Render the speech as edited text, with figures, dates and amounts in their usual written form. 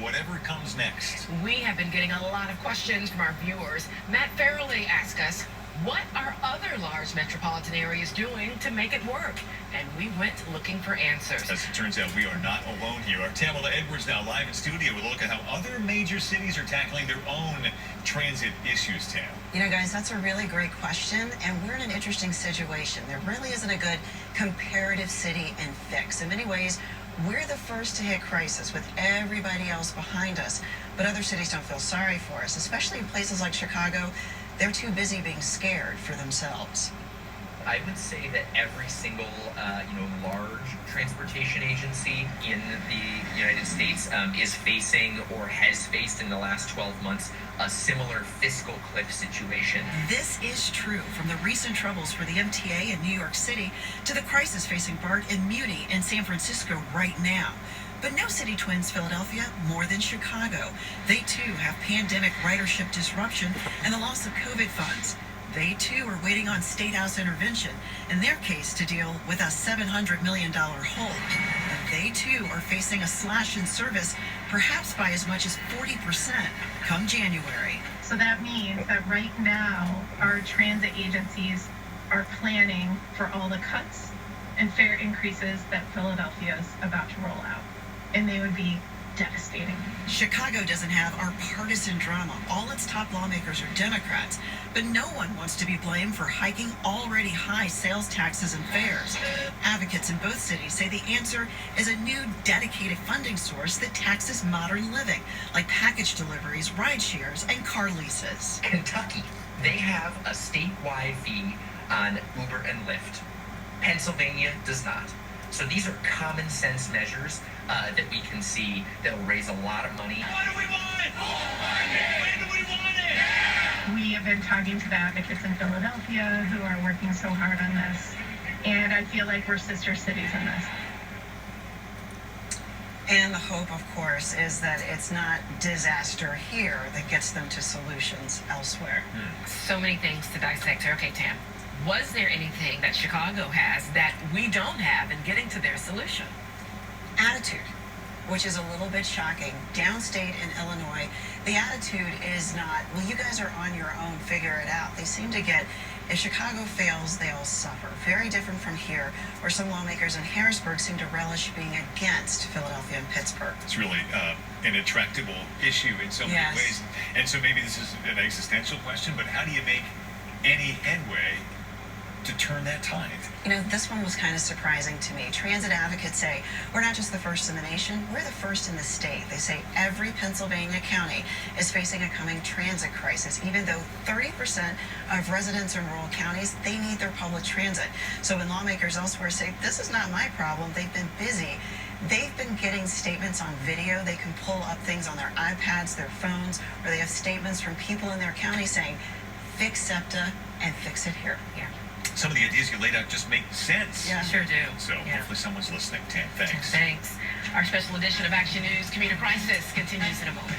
whatever comes next. We have been getting a lot of questions from our viewers. Matt Farrelly asked us, what are other large metropolitan areas doing to make it work? And we went looking for answers. As it turns out, we are not alone here. Our Tamala Edwards now live in studio with a look at how other major cities are tackling their own transit issues, Tam. You know, guys, that's a really great question, and we're in an interesting situation. There really isn't a good comparative city and fix. In many ways, we're the first to hit crisis with everybody else behind us, but other cities don't feel sorry for us, especially in places like Chicago. They're too busy being scared for themselves. I would say that every single, large transportation agency in the United States is facing or has faced in the last 12 months a similar fiscal cliff situation. This is true, from the recent troubles for the MTA in New York City to the crisis facing BART and Muni in San Francisco right now. But no city twins Philadelphia more than Chicago. They too have pandemic ridership disruption and the loss of COVID funds. They too are waiting on State House intervention, in their case to deal with a $700 million hole. And they too are facing a slash in service, perhaps by as much as 40% come January. So that means that right now our transit agencies are planning for all the cuts and fare increases that Philadelphia is about to roll out. And they would be devastating. Chicago doesn't have our partisan drama. All its top lawmakers are Democrats, but no one wants to be blamed for hiking already high sales taxes and fares. Advocates in both cities say the answer is a new dedicated funding source that taxes modern living, like package deliveries, ride shares, and car leases. Kentucky, they have a statewide fee on Uber and Lyft. Pennsylvania does not. So these are common sense measures that we can see that will raise a lot of money. What do we want? When do we want it? We have been talking to the advocates in Philadelphia who are working so hard on this. And I feel like we're sister cities in this. And the hope, of course, is that it's not disaster here that gets them to solutions elsewhere. So many things to dissect here. Okay, Tam, was there anything that Chicago has that we don't have in getting to their solution? Attitude, which is a little bit shocking. Downstate in Illinois, the attitude is not, well, you guys are on your own, figure it out. They seem to get, if Chicago fails, they all suffer. Very different from here, where some lawmakers in Harrisburg seem to relish being against Philadelphia and Pittsburgh. It's really an intractable issue in so many ways. And so maybe this is an existential question, but how do you make any headway to turn that tide? You know, this one was kind of surprising to me. Transit advocates say, we're not just the first in the nation, we're the first in the state. They say every Pennsylvania county is facing a coming transit crisis, even though 30% of residents in rural counties, they need their public transit. So when lawmakers elsewhere say, this is not my problem, they've been busy, they've been getting statements on video. They can pull up things on their iPads, their phones, or they have statements from people in their county saying, fix SEPTA and fix it here. Yeah. Some of the ideas you laid out just make sense. Yeah. Sure do. So hopefully someone's listening. Tam, thanks. Thanks. Our special edition of Action News Commuter Crisis continues in a moment.